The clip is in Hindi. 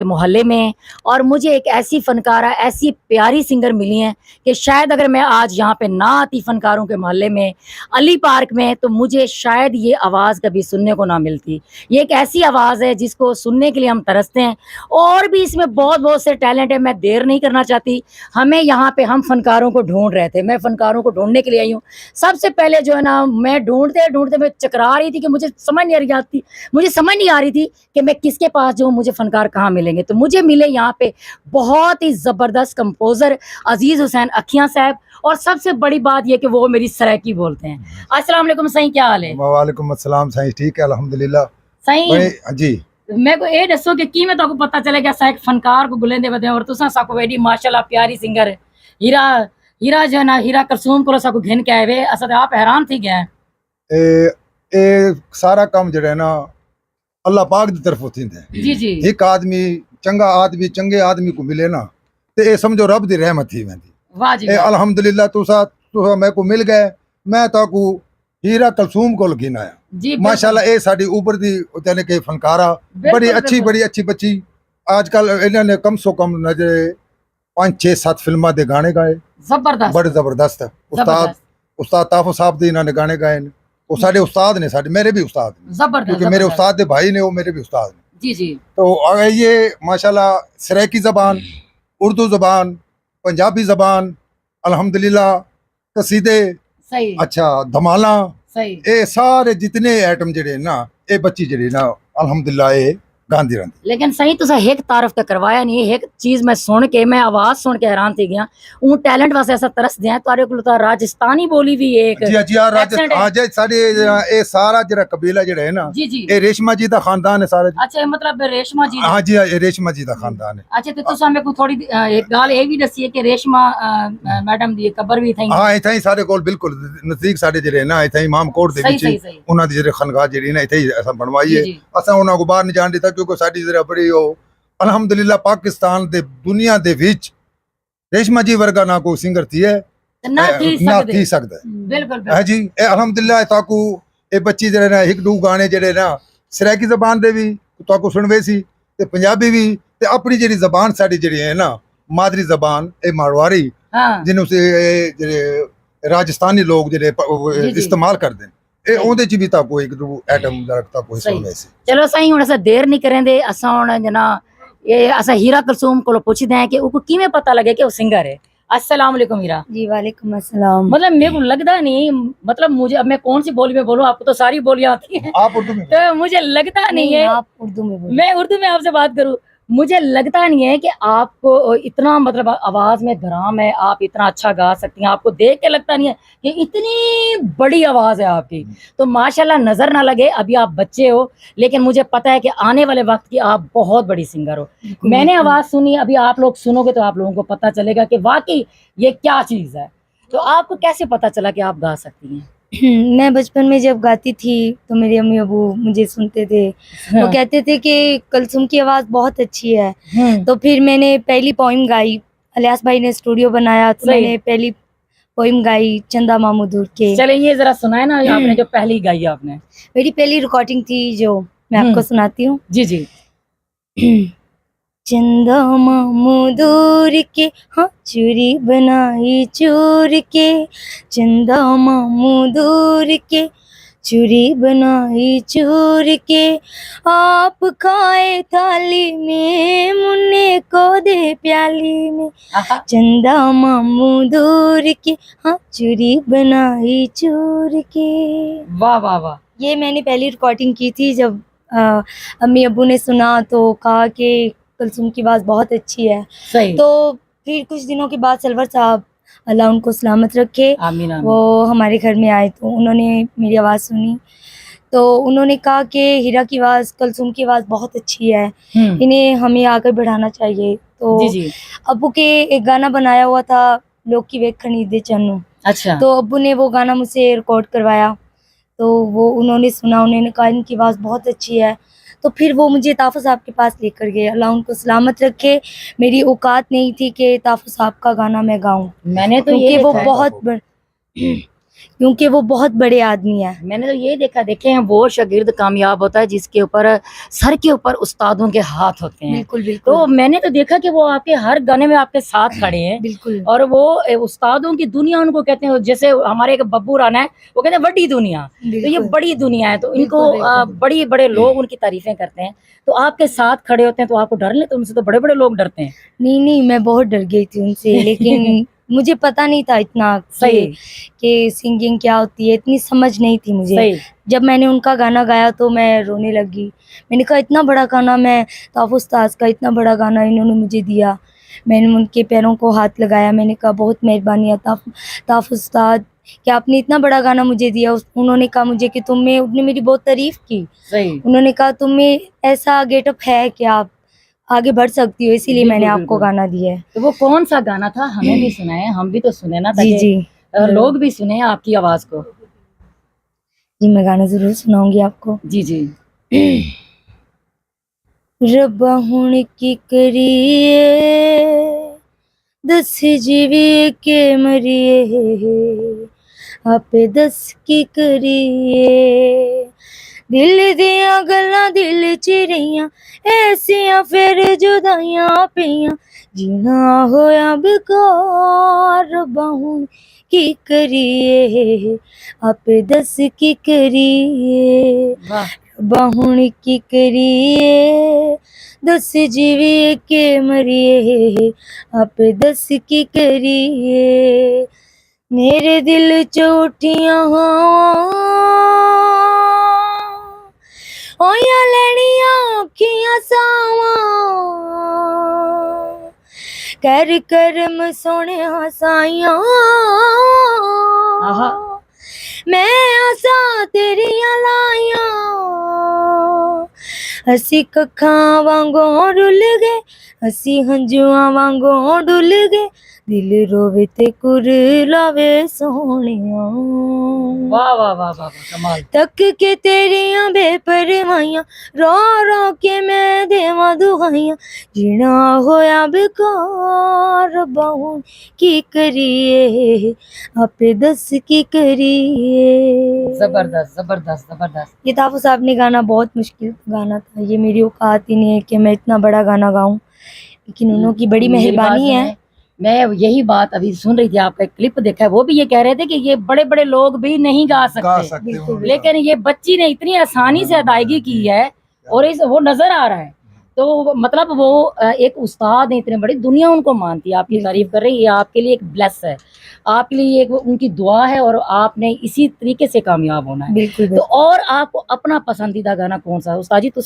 मोहल्ले में, और मुझे एक ऐसी फनकारा, ऐसी प्यारी सिंगर मिली हैं कि शायद अगर मैं आज यहाँ पे ना आती फनकारों के मोहल्ले में, अली पार्क में, तो मुझे शायद ये आवाज़ कभी सुनने को ना मिलती। ये एक ऐसी आवाज़ है जिसको सुनने के लिए हम तरसते हैं, और भी इसमें बहुत बहुत से टैलेंट है। मैं देर नहीं करना चाहती, हमें यहाँ पे हम फनकारों को ढूंढ रहे थे, मैं फनकारों को ढूंढने के लिए आई हूँ। सबसे पहले जो है ना, मैं ढूंढते ढूंढते मैं चकरा रही थी कि मुझे समझ नहीं आ रही थी कि मैं किसके पास जाऊँ, मुझे फनकार कहाँ मिलेंगे। तो मुझे मिले यहाँ पे बहुत ही ज़बरदस्त कंपोज़र अजीज़ हुसैन अखियाँ साहब, और सबसे बड़ी बात ये कि वो मेरी सराइकी बोलते हैं। अस्सलाम वालेकुम साईं, क्या हाल है? वालेकुम अस्सलाम साईं, ठीक है अल्हम्दुलिल्लाह साईं जी। मैं को ये दसो कि किवें ताको पता चले कि एक फनकार को बुलेंदे वदे, और तुसा साको एडी माशाल्लाह प्यारी सिंगर हीरा हीरा जो है ना, हीरा कलसूम को साको घिन के आए वे, असा तो आप हैरान थी गए। ए सारा काम जड़ा है ना अल्लाह पाक दी तरफों थींदे। जी जी। एक आदमी चंगे आदमी को मिले ना, ते ए समझो रब दी रहमत थी वेंदी। वाह जी। अल्हम्दुलिल्लाह तुसा मेरे को मिल गए, मैं ताकू हीरा कलसूम को गिन आया जी। माशाल्लाह। ए साडी ऊपर दी यानी कि फनकारा बड़ी अच्छी बच्ची, आजकल इन्होंने कम सो कम नजर 5-6-7 फिल्मां दे गाने गाए, जबरदस्त, बड़े जबरदस्त। उस्ताद ताफो साहब दे इन्होंने गाने गाए, वो साडे उस्ताद ने, साडे मेरे भी उस्ताद ने, क्योंकि मेरे उस्ताद दे भाई ने, वो मेरे भी उस्ताद ने। जी जी। तो ये माशाल्लाह सराइकी ज़बान, उर्दू ज़बान, पंजाबी ज़बान, अल्हम्दुलिल्लाह कसीदे, सही, अच्छा धमाला, सही, ये सारे जितने आइटम जड़े ना, ये बच्ची जड़ी ना अल्हम्दुलिल्लाह ये गांधी रही। लेकिन सही तुसा एक तारफ तक करवाया नहीं, एक चीज मैं सुन के, मैं आवाज सुन के हैरान थी गया। वो टैलेंट वास्ते ऐसा तरस दिया तारे को, तो राजस्थानी बोली भी एक जी राजस्थान, हां जी साडे ये सारा जरा कबीला जड़ा है ना, जी जी, ये रेशमा जी दा खानदान है सारा। अच्छा, मतलब रेशमा जी, हां जी ये रेशमा जी दा खानदान है। अच्छा, तो तुसा मेरे को थोड़ी एक गाल ये भी दसी है कि रेशमा मैडम दी कबर भी थई। हां इथे सारे कोल बिल्कुल नजदीक साडे जड़े ना, इथे इमाम कोट दे विच उना दी जड़े खनगा जड़ी ना इथे ऐसा बनवाई है। असा उना को बाहर नहीं जान देता, क्योंकि साडी जरा बड़ी अल्हम्दुलिल्लाह पाकिस्तान दे दुनिया दे विच रेशमा जी वर्गा ना कोई सिंगर थी है ना थी सकदा। बिल्कुल हां जी ए अल्हम्दुलिल्लाह ताकू ए बच्ची जड़े ना एक दो गाने जड़े ना सराइकी ज़बान दे भी ताकू सुनवे सी, ते पंजाबी भी, ते अपनी जड़ी ज़बान साडी जड़ी है ना मादरी ज़बान ए मारवाड़ी, जिन्हों से जड़े राजस्थानी लोग जड़े इस्तेमाल करदे ए ओंदे च भी ताकू एक दो आइटम रखता कोई सुनवे सी। चलो सही, हुण असा देर नहीं करेंदे, असा हुण जना ये असा हीरा कलसूम को पूछदे हैं कि उनको किवें पता लगे कि वो सिंगर है। अस्सलाम वालेकुम हीरा जी। वालेकुम अस्सलाम। मतलब मेरे को लगता नहीं, मतलब मुझे, अब मैं कौन सी बोली में बोलूं, आपको तो सारी बोलियां आती हैं, आप उर्दू में, तो मुझे लगता नहीं है आप उर्दू में बोलो। मैं उर्दू में आपसे बात करूं, मुझे लगता नहीं है कि आपको इतना, मतलब आवाज में धराम है, आप इतना अच्छा गा सकती हैं। आपको देख के लगता नहीं है कि इतनी बड़ी आवाज है आपकी। तो माशाल्लाह, नजर ना लगे, अभी आप बच्चे हो, लेकिन मुझे पता है कि आने वाले वक्त की आप बहुत बड़ी सिंगर हो। मैंने आवाज सुनी, अभी आप लोग सुनोगे तो आप लोगों को पता चलेगा कि वाकई ये क्या चीज है। तो आपको कैसे पता चला कि आप गा सकती हैं? मैं बचपन में जब गाती थी तो मेरे अम्मी अबू मुझे सुनते थे, वो कहते थे कि कलसूम की आवाज़ बहुत अच्छी है। तो फिर मैंने पहली पोइम गाई, अलियास भाई ने स्टूडियो बनाया तो मैंने पहली पोइम गाई चंदा मामूदूर के। चले ये जरा सुनाए ना आपने, जो पहली गाई आपने। मेरी पहली रिकॉर्डिंग थी जो मैं आपको सुनाती हूँ। जी जी। चंदा मामूदूर के हाँ चूरी बनाई चूर के, चंदा मामूदूर के चूरी बनाई चूर के, आप खाए थाली में मुन्ने को दे प्याली में, चंदा मामूदूर के हाँ चूरी बनाई चूर के। वाह वाह वाह। ये मैंने पहली रिकॉर्डिंग की थी। जब अम्मी अब्बू ने सुना तो कहा कि कलसूम की आवाज़ बहुत अच्छी है। सही। तो फिर कुछ दिनों के बाद सलवर साहब, अल्लाह उनको सलामत रखे, आमीन आमीन, वो हमारे घर में आए तो उन्होंने मेरी आवाज़ सुनी, तो उन्होंने कहा कि हीरा की आवाज़, कलसूम की आवाज़ बहुत अच्छी है, इन्हें हमें आगे बढ़ाना चाहिए। तो जी जी। अब्बू के एक गाना बनाया हुआ था, लोग की वेख खरीदे चन्नू। अच्छा। तो अब्बू ने वो गाना मुझसे रिकॉर्ड करवाया, तो वो उन्होंने सुना, उन्होंने कहा इनकी आवाज़ बहुत अच्छी है। तो फिर वो मुझे ताफ़ो साहब के पास लेकर गए, अल्लाह उनको सलामत रखे। मेरी औकात नहीं थी कि ताफ़ो साहब का गाना मैं गाऊं, मैंने तो क्योंकि वो बहुत क्योंकि वो बहुत बड़े आदमी है। मैंने तो ये देखा, देखे हैं वो शागिर्द कामयाब होता है जिसके ऊपर सर के ऊपर उस्तादों के हाथ होते हैं। बिल्कुल बिल्कुल तो मैंने तो देखा कि वो आपके हर गाने में आपके साथ खड़े हैं बिल्कुल और वो उस्तादों की दुनिया उनको कहते हैं। जैसे हमारे एक बब्बू राना है, वो कहते हैं बड़ी दुनिया, तो ये बिल्कुल बड़ी दुनिया है, तो इनको बिल्कुल, बिल्कुल। बड़ी बड़े लोग उनकी तारीफें करते हैं। तो आपके साथ खड़े होते हैं तो आपको डर लगता है? उनसे तो बड़े बड़े लोग डरते हैं। नहीं मैं बहुत डर गई थी उनसे, लेकिन मुझे पता नहीं था इतना सही कि सिंगिंग क्या होती है, इतनी समझ नहीं थी मुझे। सही। जब मैंने उनका गाना गाया तो मैं रोने लगी। मैंने कहा इतना बड़ा गाना, मैं ताफ उस्ताद का इतना बड़ा गाना इन्होंने मुझे दिया। मैंने उनके पैरों को हाथ लगाया, मैंने कहा बहुत मेहरबानी है ताफ उस्ताद कि आपने इतना बड़ा गाना मुझे दिया। उन्होंने कहा मुझे कि उन्होंने मेरी बहुत तारीफ की। सही। उन्होंने कहा तुम्हें ऐसा गेटअप है कि आप आगे बढ़ सकती हो, इसीलिए मैंने बिल्कुल, आपको बिल्कुल। गाना दिया है। तो वो कौन सा गाना था? हमें भी सुनाए, हम भी तो सुने ना, जी ताकि जी लोग भी सुने आपकी आवाज को। जी मैं गाना जरूर सुनाऊंगी आपको। जी जी। रब्बा हुण की करिए, दस जीविए के मरिए, आपे दस की करिए। दिल दिया गल्लां दिल च रहियां, ऐसियां फिर जुदाइयां पियां, जीना होया बेकार। रब्बा हुण की करिए, आपे दस की करिए। वाह। बाहुण की करिए, दस जीविए के मरिए, आप दस की करिए। मेरे दिल च उठियां होया लैनियां अखियां सावां, कर करम सोहणिया साइयां। आहा। मैं आसा तेरियां लाइयां, असी कखां वांगों रुल गए, असी हंजुआं वांगों डुल गए, दिल रोवे ते कुरलावे सोहणिया। वाह वाह वाह वाह, कमाल। तक के तेरियां बेपरवाइयां, रो रो के मैं देवां दुआइयां, जीना होया बेकार। बाहुं की करिए, आपे दस की करिए। जबरदस्त जबरदस्त जबरदस्त। ये ताफू साहब ने गाना बहुत मुश्किल गाना था, ये मेरी औकात ही नहीं है कि मैं इतना बड़ा गाना गाऊं, लेकिन उन्होंने बड़ी मेरी बात मेहरबानी है। सुने, मैं यही बात अभी सुन रही थी, आपका एक क्लिप देखा है, वो भी ये कह रहे थे कि ये बड़े बड़े लोग भी नहीं गा गा सकते, सकते बिल्कुल, उन्होंने लेकिन ये बच्ची ने इतनी आसानी से अदायगी की है और इस वो नजर आ रहा है। तो मतलब वो एक उस्ताद है, इतने बड़ी दुनिया उनको मानती है, आपकी तारीफ कर रही है, ये आपके लिए एक ब्लेस है, आपके लिए एक उनकी दुआ है और आपने इसी तरीके से कामयाब होना है। बिल्कुल तो और आपको अपना पसंदीदा गाना कौन सा है उस्ताद जी? तो